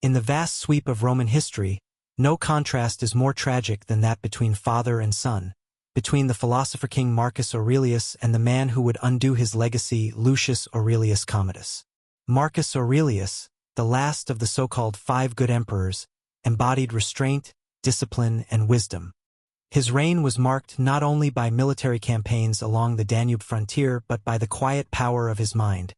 In the vast sweep of Roman history, no contrast is more tragic than that between father and son, between the philosopher-king Marcus Aurelius and the man who would undo his legacy, Lucius Aurelius Commodus. Marcus Aurelius, the last of the so-called 5 good emperors, embodied restraint, discipline, and wisdom. His reign was marked not only by military campaigns along the Danube frontier but by the quiet power of his mind,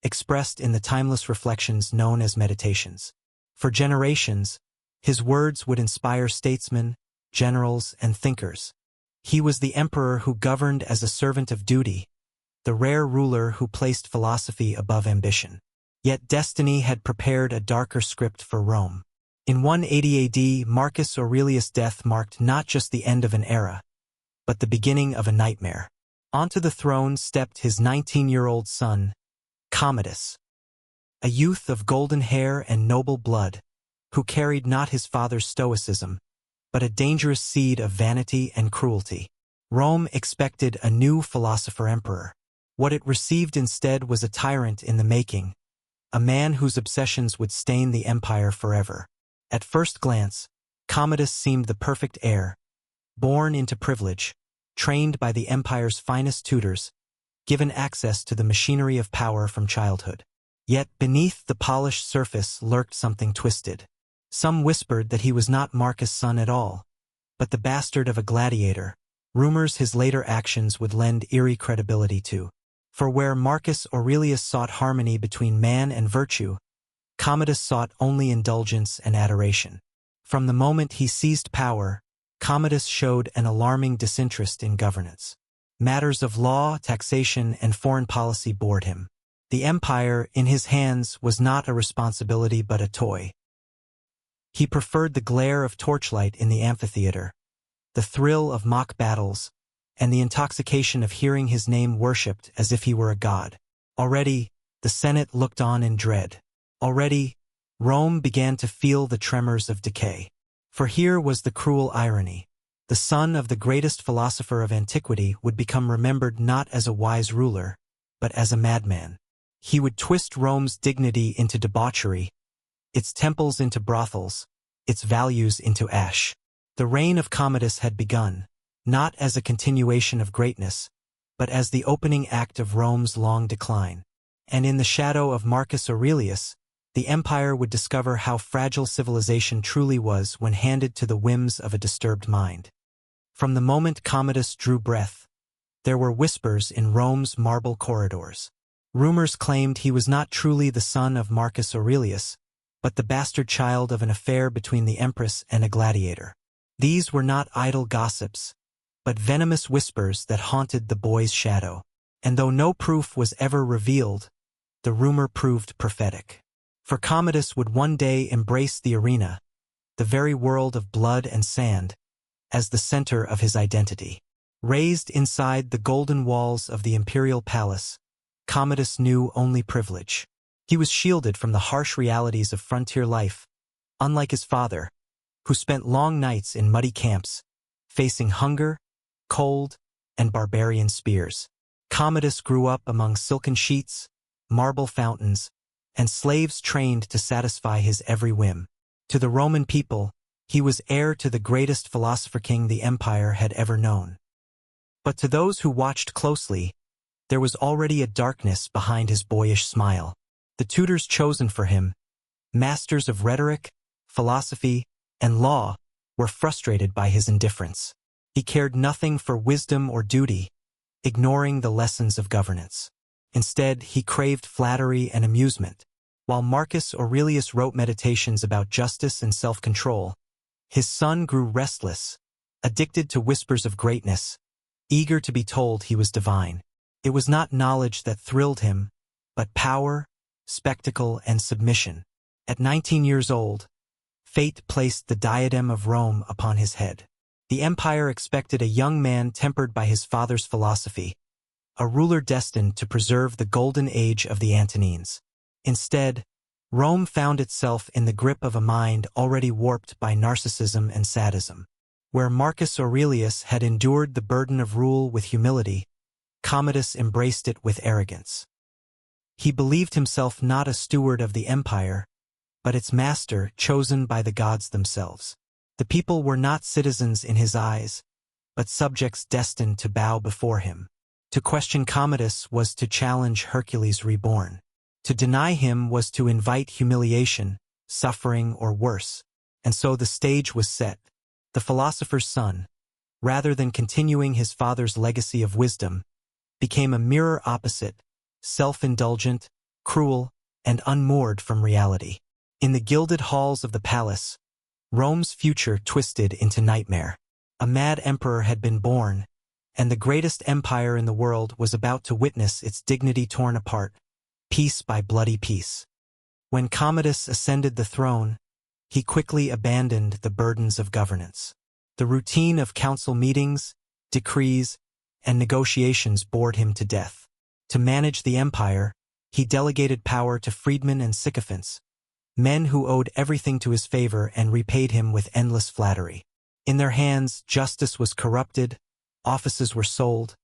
expressed in the timeless reflections known as meditations. For generations, his words would inspire statesmen, generals, and thinkers. He was the emperor who governed as a servant of duty, the rare ruler who placed philosophy above ambition. Yet destiny had prepared a darker script for Rome. In 180 AD, Marcus Aurelius' death marked not just the end of an era, but the beginning of a nightmare. Onto the throne stepped his 19-year-old son, Commodus, a youth of golden hair and noble blood, who carried not his father's stoicism, but a dangerous seed of vanity and cruelty. Rome expected a new philosopher-emperor. What it received instead was a tyrant in the making, a man whose obsessions would stain the empire forever. At first glance, Commodus seemed the perfect heir, born into privilege, trained by the empire's finest tutors, given access to the machinery of power from childhood. Yet beneath the polished surface lurked something twisted. Some whispered that he was not Marcus' son at all, but the bastard of a gladiator, rumors his later actions would lend eerie credibility to. For where Marcus Aurelius sought harmony between man and virtue, Commodus sought only indulgence and adoration. From the moment he seized power, Commodus showed an alarming disinterest in governance. Matters of law, taxation, and foreign policy bored him. The empire in his hands was not a responsibility but a toy. He preferred the glare of torchlight in the amphitheater, the thrill of mock battles, and the intoxication of hearing his name worshipped as if he were a god. Already, the Senate looked on in dread. Already, Rome began to feel the tremors of decay. For here was the cruel irony. The son of the greatest philosopher of antiquity would become remembered not as a wise ruler, but as a madman. He would twist Rome's dignity into debauchery, its temples into brothels, its values into ash. The reign of Commodus had begun, not as a continuation of greatness, but as the opening act of Rome's long decline. And in the shadow of Marcus Aurelius, the empire would discover how fragile civilization truly was when handed to the whims of a disturbed mind. From the moment Commodus drew breath, there were whispers in Rome's marble corridors. Rumors claimed he was not truly the son of Marcus Aurelius, but the bastard child of an affair between the empress and a gladiator. These were not idle gossips, but venomous whispers that haunted the boy's shadow. And though no proof was ever revealed, the rumor proved prophetic. For Commodus would one day embrace the arena, the very world of blood and sand, as the center of his identity. Raised inside the golden walls of the imperial palace, Commodus knew only privilege. He was shielded from the harsh realities of frontier life, unlike his father, who spent long nights in muddy camps, facing hunger, cold, and barbarian spears. Commodus grew up among silken sheets, marble fountains, and slaves trained to satisfy his every whim. To the Roman people, he was heir to the greatest philosopher-king the empire had ever known. But to those who watched closely, there was already a darkness behind his boyish smile. The tutors chosen for him, masters of rhetoric, philosophy, and law, were frustrated by his indifference. He cared nothing for wisdom or duty, ignoring the lessons of governance. Instead, he craved flattery and amusement. While Marcus Aurelius wrote meditations about justice and self-control, his son grew restless, addicted to whispers of greatness, eager to be told he was divine. It was not knowledge that thrilled him, but power, spectacle, and submission. At 19 years old, fate placed the diadem of Rome upon his head. The empire expected a young man tempered by his father's philosophy, a ruler destined to preserve the golden age of the Antonines. Instead, Rome found itself in the grip of a mind already warped by narcissism and sadism. Where Marcus Aurelius had endured the burden of rule with humility, Commodus embraced it with arrogance. He believed himself not a steward of the empire, but its master chosen by the gods themselves. The people were not citizens in his eyes, but subjects destined to bow before him. To question Commodus was to challenge Hercules reborn. To deny him was to invite humiliation, suffering, or worse. And so the stage was set. The philosopher's son, rather than continuing his father's legacy of wisdom, became a mirror opposite, self-indulgent, cruel, and unmoored from reality. In the gilded halls of the palace, Rome's future twisted into nightmare. A mad emperor had been born, and the greatest empire in the world was about to witness its dignity torn apart, piece by bloody piece. When Commodus ascended the throne, he quickly abandoned the burdens of governance. The routine of council meetings, decrees, and negotiations bored him to death. To manage the empire, he delegated power to freedmen and sycophants, men who owed everything to his favor and repaid him with endless flattery. In their hands, justice was corrupted, offices were sold,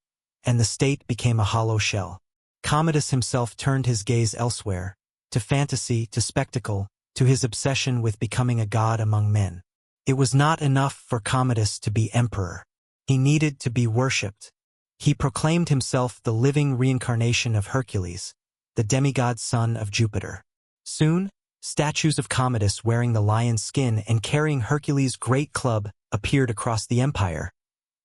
and the state became a hollow shell. Commodus himself turned his gaze elsewhere, to fantasy, to spectacle, to his obsession with becoming a god among men. It was not enough for Commodus to be emperor. He needed to be worshipped. He proclaimed himself the living reincarnation of Hercules, the demigod son of Jupiter. Soon, statues of Commodus wearing the lion's skin and carrying Hercules' great club appeared across the empire,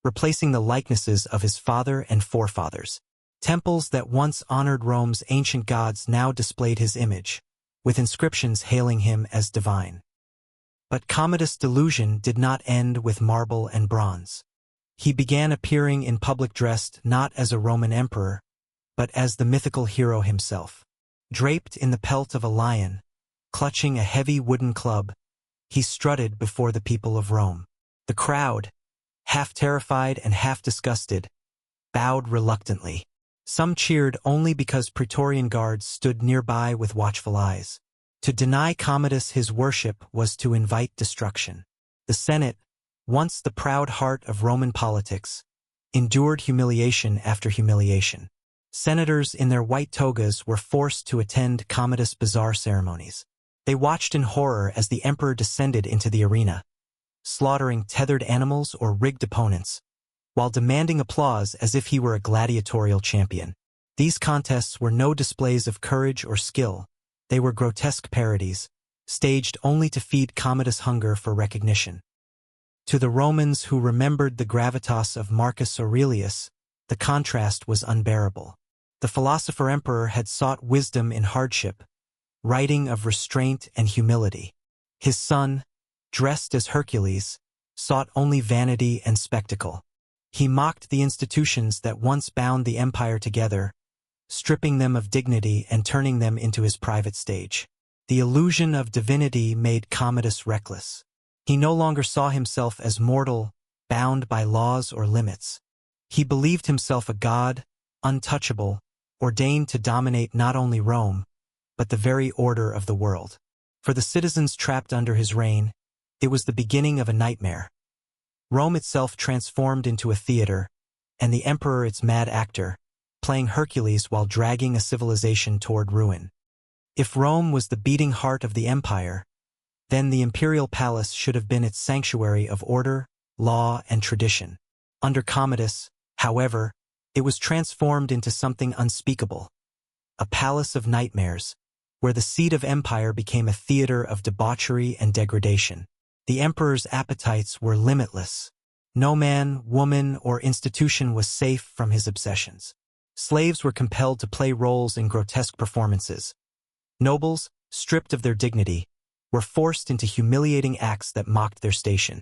replacing the likenesses of his father and forefathers. Temples that once honored Rome's ancient gods now displayed his image, with inscriptions hailing him as divine. But Commodus' delusion did not end with marble and bronze. He began appearing in public dressed not as a Roman emperor, but as the mythical hero himself. Draped in the pelt of a lion, clutching a heavy wooden club, he strutted before the people of Rome. The crowd, half terrified and half disgusted, bowed reluctantly. Some cheered only because Praetorian guards stood nearby with watchful eyes. To deny Commodus his worship was to invite destruction. The Senate, once the proud heart of Roman politics, endured humiliation after humiliation. Senators in their white togas were forced to attend Commodus' bizarre ceremonies. They watched in horror as the emperor descended into the arena, slaughtering tethered animals or rigged opponents, while demanding applause as if he were a gladiatorial champion. These contests were no displays of courage or skill. They were grotesque parodies, staged only to feed Commodus' hunger for recognition. To the Romans who remembered the gravitas of Marcus Aurelius, the contrast was unbearable. The philosopher-emperor had sought wisdom in hardship, writing of restraint and humility. His son, dressed as Hercules, sought only vanity and spectacle. He mocked the institutions that once bound the empire together, stripping them of dignity and turning them into his private stage. The illusion of divinity made Commodus reckless. He no longer saw himself as mortal, bound by laws or limits. He believed himself a god, untouchable, ordained to dominate not only Rome, but the very order of the world. For the citizens trapped under his reign, it was the beginning of a nightmare. Rome itself transformed into a theater, and the emperor its mad actor, playing Hercules while dragging a civilization toward ruin. If Rome was the beating heart of the empire, then the imperial palace should have been its sanctuary of order, law, and tradition. Under Commodus, however, it was transformed into something unspeakable, a palace of nightmares, where the seat of empire became a theater of debauchery and degradation. The emperor's appetites were limitless. No man, woman, or institution was safe from his obsessions. Slaves were compelled to play roles in grotesque performances. Nobles, stripped of their dignity, were forced into humiliating acts that mocked their station.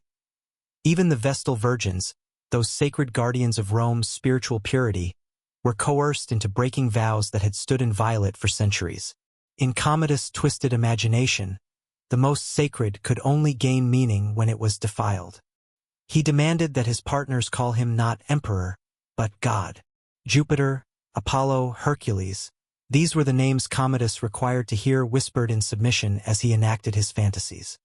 Even the Vestal Virgins, those sacred guardians of Rome's spiritual purity, were coerced into breaking vows that had stood inviolate for centuries. In Commodus' twisted imagination, the most sacred could only gain meaning when it was defiled. He demanded that his partners call him not emperor, but god. Jupiter, Apollo, Hercules, these were the names Commodus required to hear whispered in submission as he enacted his fantasies.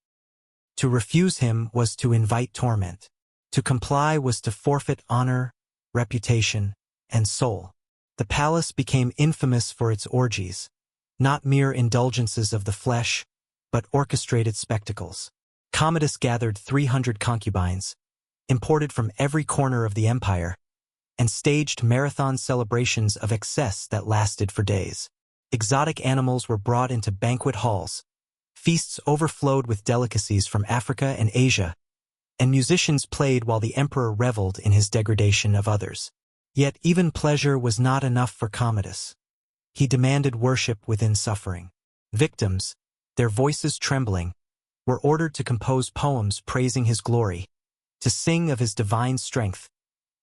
To refuse him was to invite torment. To comply was to forfeit honor, reputation, and soul. The palace became infamous for its orgies, not mere indulgences of the flesh, but orchestrated spectacles. Commodus gathered 300 concubines, imported from every corner of the empire, and staged marathon celebrations of excess that lasted for days. Exotic animals were brought into banquet halls, feasts overflowed with delicacies from Africa and Asia, and musicians played while the emperor reveled in his degradation of others. Yet even pleasure was not enough for Commodus. He demanded worship within suffering. Victims, their voices trembling, were ordered to compose poems praising his glory, to sing of his divine strength,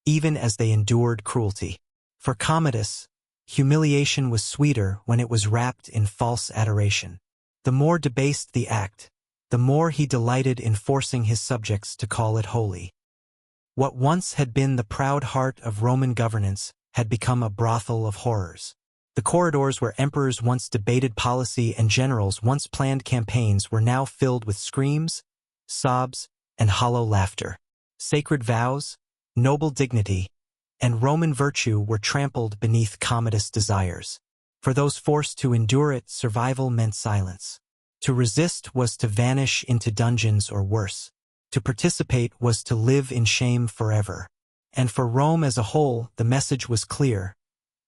even as they endured cruelty. For Commodus, humiliation was sweeter when it was wrapped in false adoration. The more debased the act, the more he delighted in forcing his subjects to call it holy. What once had been the proud heart of Roman governance had become a brothel of horrors. The corridors where emperors once debated policy and generals once planned campaigns were now filled with screams, sobs, and hollow laughter. Sacred vows, noble dignity, and Roman virtue were trampled beneath Commodus' desires. For those forced to endure it, survival meant silence. To resist was to vanish into dungeons or worse. To participate was to live in shame forever. And for Rome as a whole, the message was clear.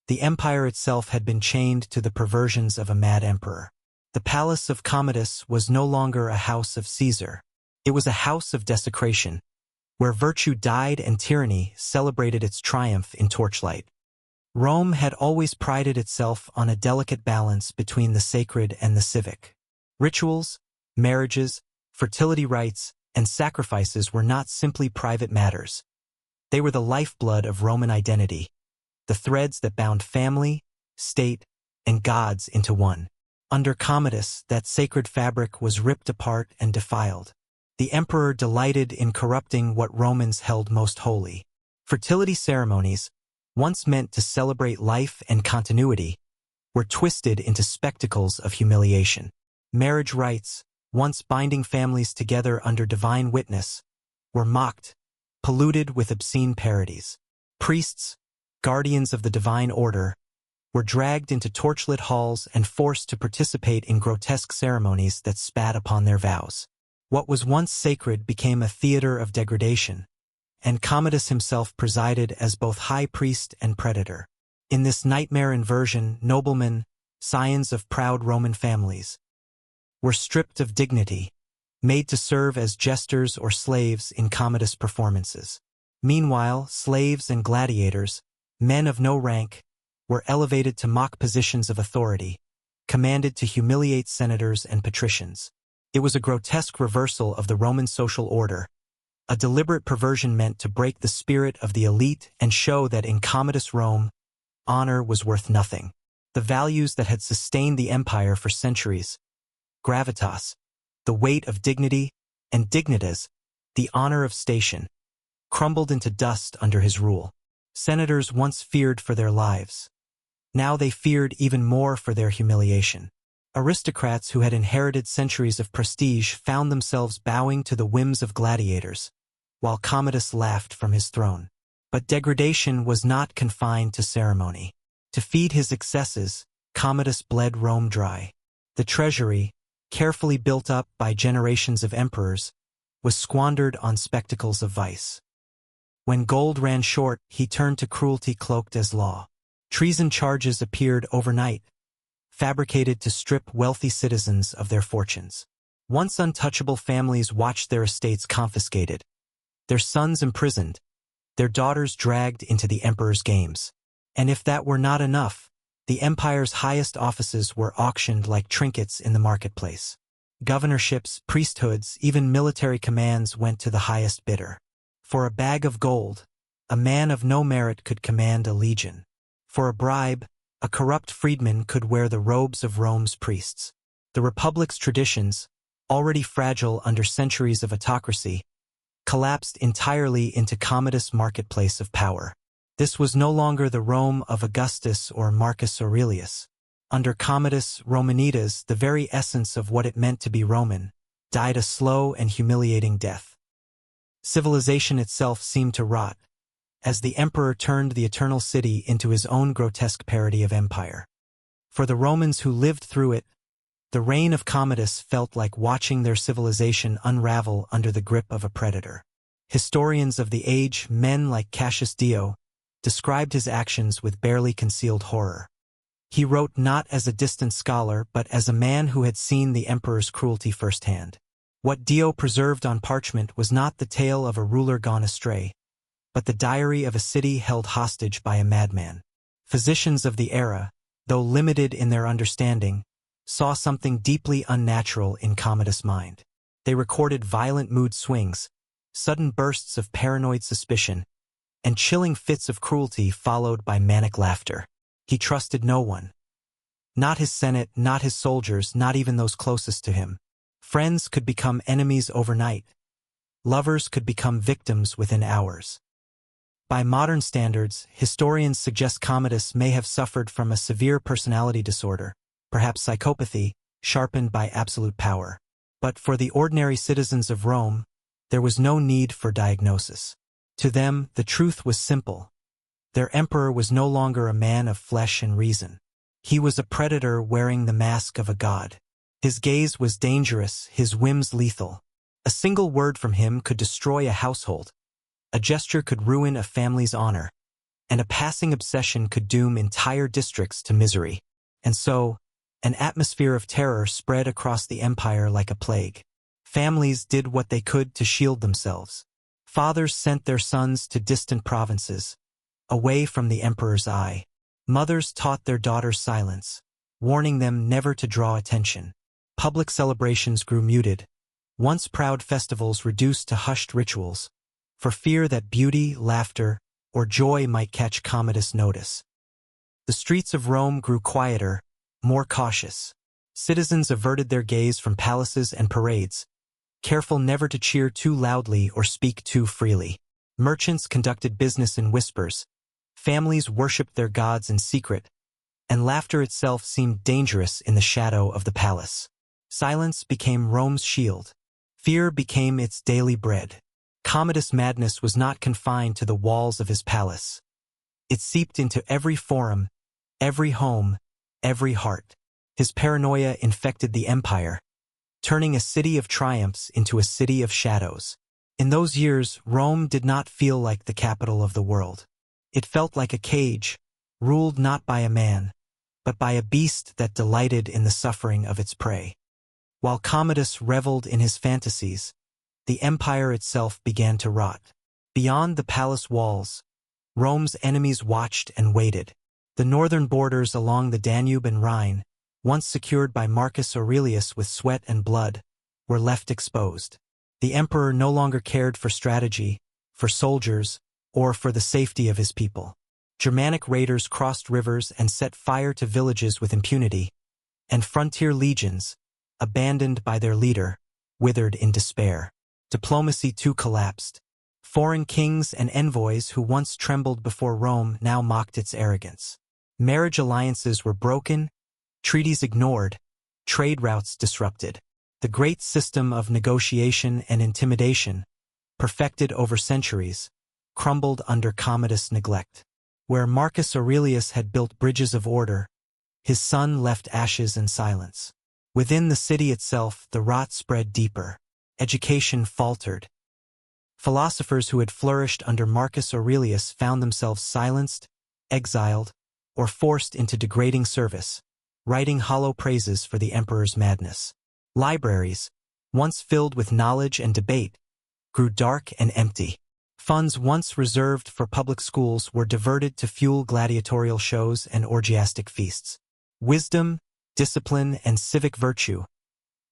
The empire itself had been chained to the perversions of a mad emperor. The palace of Commodus was no longer a house of Caesar. It was a house of desecration, where virtue died and tyranny celebrated its triumph in torchlight. Rome had always prided itself on a delicate balance between the sacred and the civic. Rituals, marriages, fertility rites, and sacrifices were not simply private matters. They were the lifeblood of Roman identity, the threads that bound family, state, and gods into one. Under Commodus, that sacred fabric was ripped apart and defiled. The emperor delighted in corrupting what Romans held most holy. Fertility ceremonies, once meant to celebrate life and continuity, were twisted into spectacles of humiliation. Marriage rites, once binding families together under divine witness, were mocked, polluted with obscene parodies. Priests, guardians of the divine order, were dragged into torchlit halls and forced to participate in grotesque ceremonies that spat upon their vows. What was once sacred became a theater of degradation, and Commodus himself presided as both high priest and predator. In this nightmare inversion, noblemen, scions of proud Roman families, were stripped of dignity, made to serve as jesters or slaves in Commodus performances. Meanwhile, slaves and gladiators, men of no rank, were elevated to mock positions of authority, commanded to humiliate senators and patricians. It was a grotesque reversal of the Roman social order, a deliberate perversion meant to break the spirit of the elite and show that in Commodus Rome, honor was worth nothing. The values that had sustained the empire for centuries, gravitas, the weight of dignity, and dignitas, the honor of station, crumbled into dust under his rule. Senators once feared for their lives. Now they feared even more for their humiliation. Aristocrats who had inherited centuries of prestige found themselves bowing to the whims of gladiators, while Commodus laughed from his throne. But degradation was not confined to ceremony. To feed his excesses, Commodus bled Rome dry. The treasury, carefully built up by generations of emperors, was squandered on spectacles of vice. When gold ran short, he turned to cruelty cloaked as law. Treason charges appeared overnight, fabricated to strip wealthy citizens of their fortunes. Once untouchable families watched their estates confiscated, their sons imprisoned, their daughters dragged into the emperor's games. And if that were not enough, the empire's highest offices were auctioned like trinkets in the marketplace. Governorships, priesthoods, even military commands went to the highest bidder. For a bag of gold, a man of no merit could command a legion. For a bribe, a corrupt freedman could wear the robes of Rome's priests. The republic's traditions, already fragile under centuries of autocracy, collapsed entirely into Commodus' marketplace of power. This was no longer the Rome of Augustus or Marcus Aurelius. Under Commodus, Romanitas, the very essence of what it meant to be Roman, died a slow and humiliating death. Civilization itself seemed to rot, as the emperor turned the eternal city into his own grotesque parody of empire. For the Romans who lived through it, The reign of Commodus felt like watching their civilization unravel under the grip of a predator. Historians of the age, men like Cassius Dio, described his actions with barely concealed horror. He wrote not as a distant scholar but as a man who had seen the emperor's cruelty firsthand. What Dio preserved on parchment was not the tale of a ruler gone astray, but the diary of a city held hostage by a madman. Physicians of the era, though limited in their understanding, saw something deeply unnatural in Commodus' mind. They recorded violent mood swings, sudden bursts of paranoid suspicion, and chilling fits of cruelty followed by manic laughter. He trusted no one. Not his senate, not his soldiers, not even those closest to him. Friends could become enemies overnight. Lovers could become victims within hours. By modern standards, historians suggest Commodus may have suffered from a severe personality disorder, perhaps psychopathy, sharpened by absolute power. But for the ordinary citizens of Rome, there was no need for diagnosis. To them, the truth was simple. Their emperor was no longer a man of flesh and reason. He was a predator wearing the mask of a god. His gaze was dangerous, his whims lethal. A single word from him could destroy a household. A gesture could ruin a family's honor. And a passing obsession could doom entire districts to misery. And so, an atmosphere of terror spread across the empire like a plague. Families did what they could to shield themselves. Fathers sent their sons to distant provinces, away from the emperor's eye. Mothers taught their daughters silence, warning them never to draw attention. Public celebrations grew muted, once proud festivals reduced to hushed rituals, for fear that beauty, laughter, or joy might catch Commodus' notice. The streets of Rome grew quieter, more cautious. Citizens averted their gaze from palaces and parades, careful never to cheer too loudly or speak too freely. Merchants conducted business in whispers, families worshipped their gods in secret, and laughter itself seemed dangerous in the shadow of the palace. Silence became Rome's shield. Fear became its daily bread. Commodus' madness was not confined to the walls of his palace. It seeped into every forum, every home, every heart. His paranoia infected the empire, turning a city of triumphs into a city of shadows. In those years, Rome did not feel like the capital of the world. It felt like a cage, ruled not by a man, but by a beast that delighted in the suffering of its prey. While Commodus reveled in his fantasies, the empire itself began to rot. Beyond the palace walls, Rome's enemies watched and waited. The northern borders along the Danube and Rhine, once secured by Marcus Aurelius with sweat and blood, were left exposed. The emperor no longer cared for strategy, for soldiers, or for the safety of his people. Germanic raiders crossed rivers and set fire to villages with impunity, and frontier legions, abandoned by their leader, withered in despair. Diplomacy too collapsed. Foreign kings and envoys who once trembled before Rome now mocked its arrogance. Marriage alliances were broken, treaties ignored, trade routes disrupted. The great system of negotiation and intimidation, perfected over centuries, crumbled under Commodus' neglect. Where Marcus Aurelius had built bridges of order, his son left ashes and silence. Within the city itself, the rot spread deeper. Education faltered. Philosophers who had flourished under Marcus Aurelius found themselves silenced, exiled, or forced into degrading service, writing hollow praises for the emperor's madness. Libraries, once filled with knowledge and debate, grew dark and empty. Funds once reserved for public schools were diverted to fuel gladiatorial shows and orgiastic feasts. Wisdom, discipline, and civic virtue,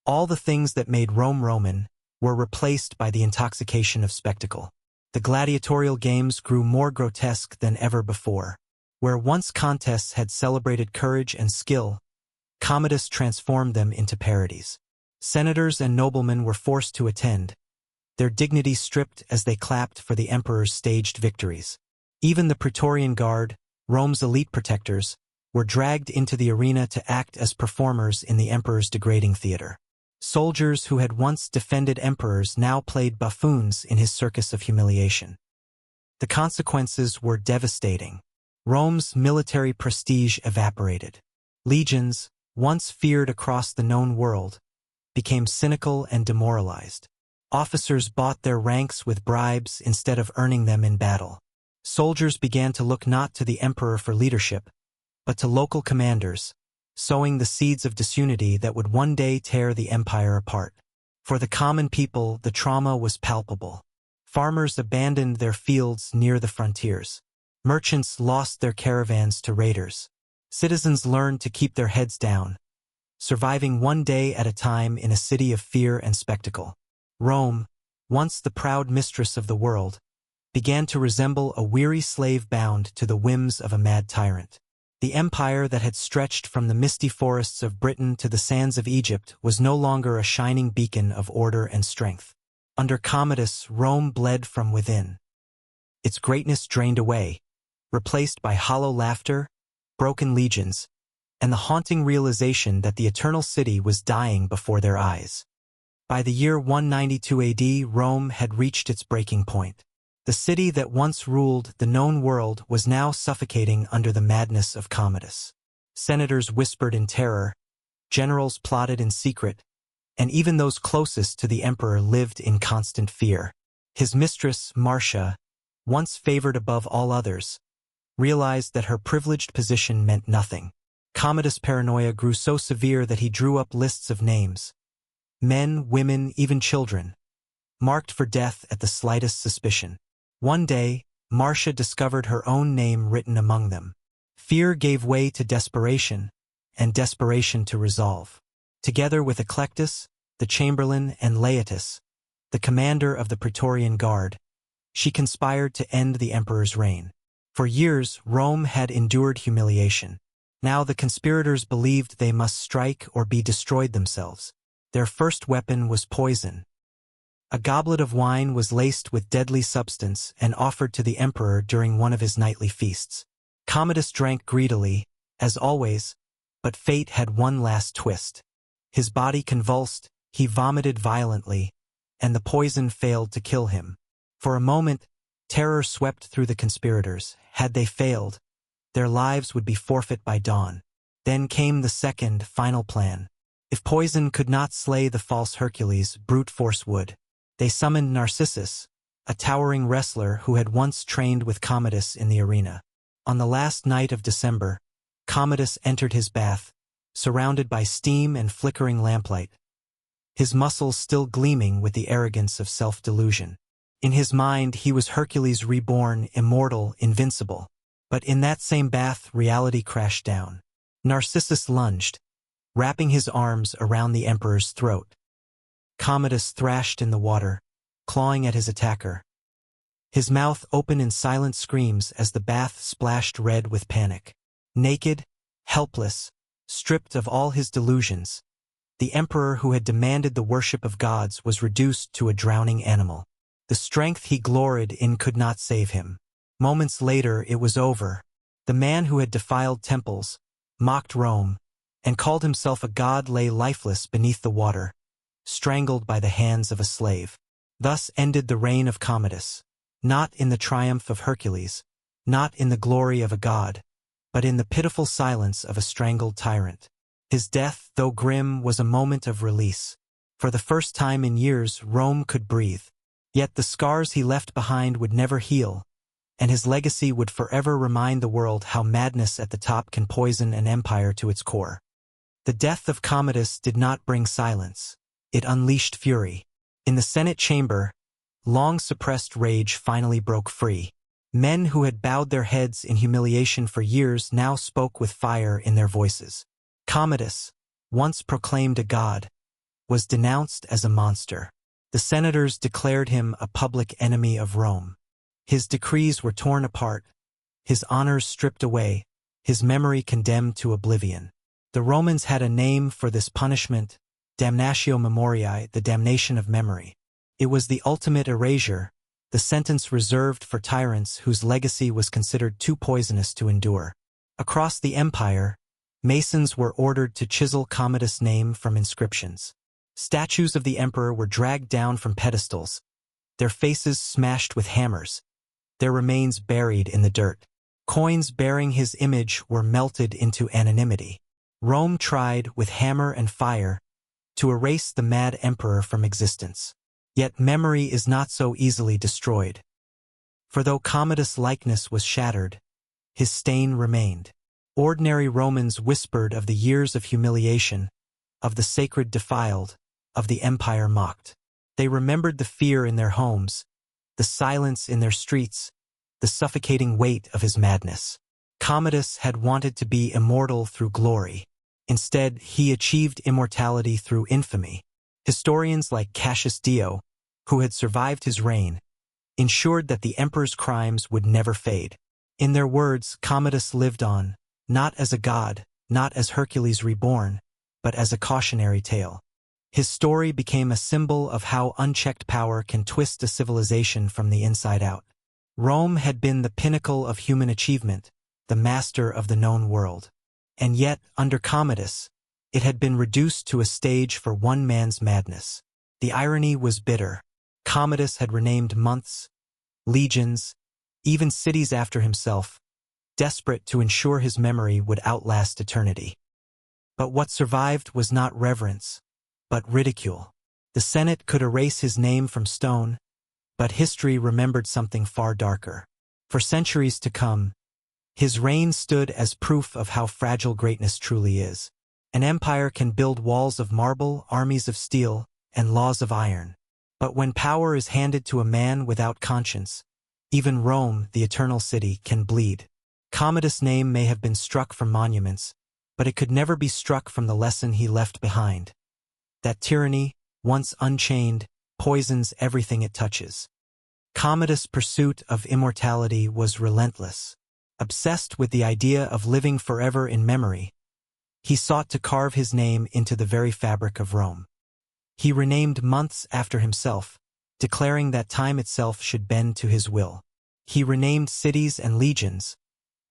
all the things that made Rome Roman, were replaced by the intoxication of spectacle. The gladiatorial games grew more grotesque than ever before. Where once contests had celebrated courage and skill, Commodus transformed them into parodies. Senators and noblemen were forced to attend, their dignity stripped as they clapped for the emperor's staged victories. Even the Praetorian Guard, Rome's elite protectors, were dragged into the arena to act as performers in the emperor's degrading theater. Soldiers who had once defended emperors now played buffoons in his circus of humiliation. The consequences were devastating. Rome's military prestige evaporated. Legions, once feared across the known world, became cynical and demoralized. Officers bought their ranks with bribes instead of earning them in battle. Soldiers began to look not to the emperor for leadership, but to local commanders, sowing the seeds of disunity that would one day tear the empire apart. For the common people, the trauma was palpable. Farmers abandoned their fields near the frontiers. Merchants lost their caravans to raiders. Citizens learned to keep their heads down, surviving one day at a time in a city of fear and spectacle. Rome, once the proud mistress of the world, began to resemble a weary slave bound to the whims of a mad tyrant. The empire that had stretched from the misty forests of Britain to the sands of Egypt was no longer a shining beacon of order and strength. Under Commodus, Rome bled from within. Its greatness drained away, replaced by hollow laughter, broken legions, and the haunting realization that the eternal city was dying before their eyes. By the year 192 AD, Rome had reached its breaking point. The city that once ruled the known world was now suffocating under the madness of Commodus. Senators whispered in terror, generals plotted in secret, and even those closest to the emperor lived in constant fear. His mistress, Marcia, once favored above all others, realized that her privileged position meant nothing. Commodus' paranoia grew so severe that he drew up lists of names. Men, women, even children, marked for death at the slightest suspicion. One day, Marcia discovered her own name written among them. Fear gave way to desperation, and desperation to resolve. Together with Eclectus, the chamberlain, and Laetus, the commander of the Praetorian Guard, she conspired to end the emperor's reign. For years, Rome had endured humiliation. Now the conspirators believed they must strike or be destroyed themselves. Their first weapon was poison. A goblet of wine was laced with deadly substance and offered to the emperor during one of his nightly feasts. Commodus drank greedily, as always, but fate had one last twist. His body convulsed, he vomited violently, and the poison failed to kill him. For a moment, terror swept through the conspirators. Had they failed, their lives would be forfeit by dawn. Then came the second, final plan. If poison could not slay the false Hercules, brute force would. They summoned Narcissus, a towering wrestler who had once trained with Commodus in the arena. On the last night of December, Commodus entered his bath, surrounded by steam and flickering lamplight, his muscles still gleaming with the arrogance of self-delusion. In his mind, he was Hercules reborn, immortal, invincible. But in that same bath, reality crashed down. Narcissus lunged, wrapping his arms around the emperor's throat. Commodus thrashed in the water, clawing at his attacker. His mouth open in silent screams as the bath splashed red with panic. Naked, helpless, stripped of all his delusions, the emperor who had demanded the worship of gods was reduced to a drowning animal. The strength he gloried in could not save him. Moments later, it was over. The man who had defiled temples, mocked Rome, and called himself a god lay lifeless beneath the water, strangled by the hands of a slave. Thus ended the reign of Commodus, not in the triumph of Hercules, not in the glory of a god, but in the pitiful silence of a strangled tyrant. His death, though grim, was a moment of release. For the first time in years, Rome could breathe. Yet the scars he left behind would never heal, and his legacy would forever remind the world how madness at the top can poison an empire to its core. The death of Commodus did not bring silence. It unleashed fury. In the Senate chamber, long-suppressed rage finally broke free. Men who had bowed their heads in humiliation for years now spoke with fire in their voices. Commodus, once proclaimed a god, was denounced as a monster. The senators declared him a public enemy of Rome. His decrees were torn apart, his honors stripped away, his memory condemned to oblivion. The Romans had a name for this punishment: damnatio memoriae, the damnation of memory. It was the ultimate erasure, the sentence reserved for tyrants whose legacy was considered too poisonous to endure. Across the empire, masons were ordered to chisel Commodus' name from inscriptions. Statues of the emperor were dragged down from pedestals, their faces smashed with hammers, their remains buried in the dirt. Coins bearing his image were melted into anonymity. Rome tried, with hammer and fire, to erase the mad emperor from existence. Yet memory is not so easily destroyed. For though Commodus' likeness was shattered, his stain remained. Ordinary Romans whispered of the years of humiliation, of the sacred defiled, of the empire mocked. They remembered the fear in their homes, the silence in their streets, the suffocating weight of his madness. Commodus had wanted to be immortal through glory. Instead, he achieved immortality through infamy. Historians like Cassius Dio, who had survived his reign, ensured that the emperor's crimes would never fade. In their words, Commodus lived on, not as a god, not as Hercules reborn, but as a cautionary tale. His story became a symbol of how unchecked power can twist a civilization from the inside out. Rome had been the pinnacle of human achievement, the master of the known world. And yet, under Commodus, it had been reduced to a stage for one man's madness. The irony was bitter. Commodus had renamed months, legions, even cities after himself, desperate to ensure his memory would outlast eternity. But what survived was not reverence, but ridicule. The Senate could erase his name from stone, but history remembered something far darker. For centuries to come, his reign stood as proof of how fragile greatness truly is. An empire can build walls of marble, armies of steel, and laws of iron. But when power is handed to a man without conscience, even Rome, the eternal city, can bleed. Commodus' name may have been struck from monuments, but it could never be struck from the lesson he left behind. That tyranny, once unchained, poisons everything it touches. Commodus' pursuit of immortality was relentless. Obsessed with the idea of living forever in memory, he sought to carve his name into the very fabric of Rome. He renamed months after himself, declaring that time itself should bend to his will. He renamed cities and legions,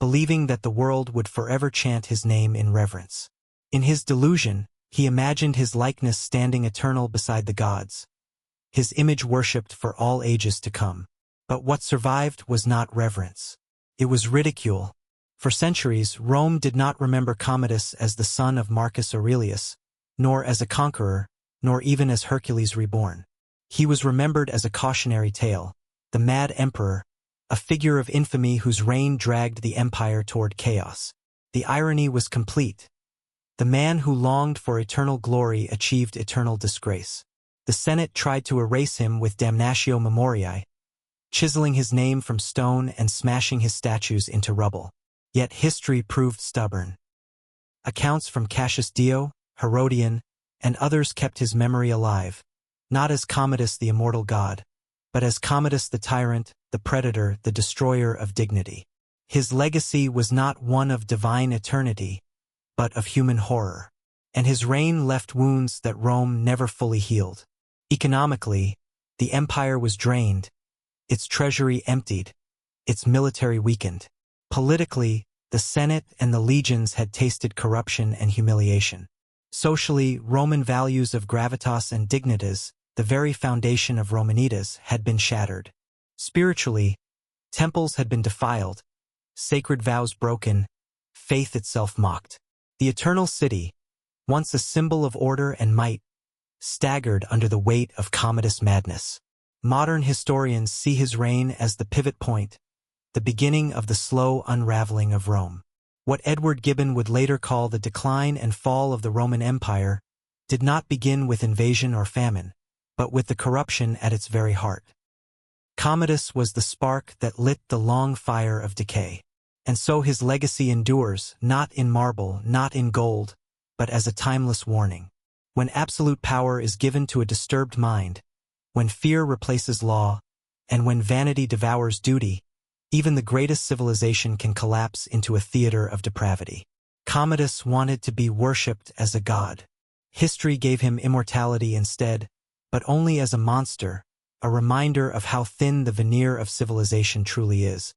believing that the world would forever chant his name in reverence. In his delusion, he imagined his likeness standing eternal beside the gods, his image worshipped for all ages to come. But what survived was not reverence. It was ridicule. For centuries, Rome did not remember Commodus as the son of Marcus Aurelius, nor as a conqueror, nor even as Hercules reborn. He was remembered as a cautionary tale, the mad emperor, a figure of infamy whose reign dragged the empire toward chaos. The irony was complete. The man who longed for eternal glory achieved eternal disgrace. The Senate tried to erase him with damnatio memoriae, chiseling his name from stone and smashing his statues into rubble. Yet history proved stubborn. Accounts from Cassius Dio, Herodian, and others kept his memory alive, not as Commodus the immortal god, but as Commodus the tyrant, the predator, the destroyer of dignity. His legacy was not one of divine eternity, but of human horror. And his reign left wounds that Rome never fully healed. Economically, the empire was drained, its treasury emptied, its military weakened. Politically, the Senate and the legions had tasted corruption and humiliation. Socially, Roman values of gravitas and dignitas, the very foundation of Romanitas, had been shattered. Spiritually, temples had been defiled, sacred vows broken, faith itself mocked. The eternal city, once a symbol of order and might, staggered under the weight of Commodus' madness. Modern historians see his reign as the pivot point, the beginning of the slow unraveling of Rome. What Edward Gibbon would later call the decline and fall of the Roman Empire did not begin with invasion or famine, but with the corruption at its very heart. Commodus was the spark that lit the long fire of decay. And so his legacy endures, not in marble, not in gold, but as a timeless warning. When absolute power is given to a disturbed mind, when fear replaces law, and when vanity devours duty, even the greatest civilization can collapse into a theater of depravity. Commodus wanted to be worshipped as a god. History gave him immortality instead, but only as a monster, a reminder of how thin the veneer of civilization truly is.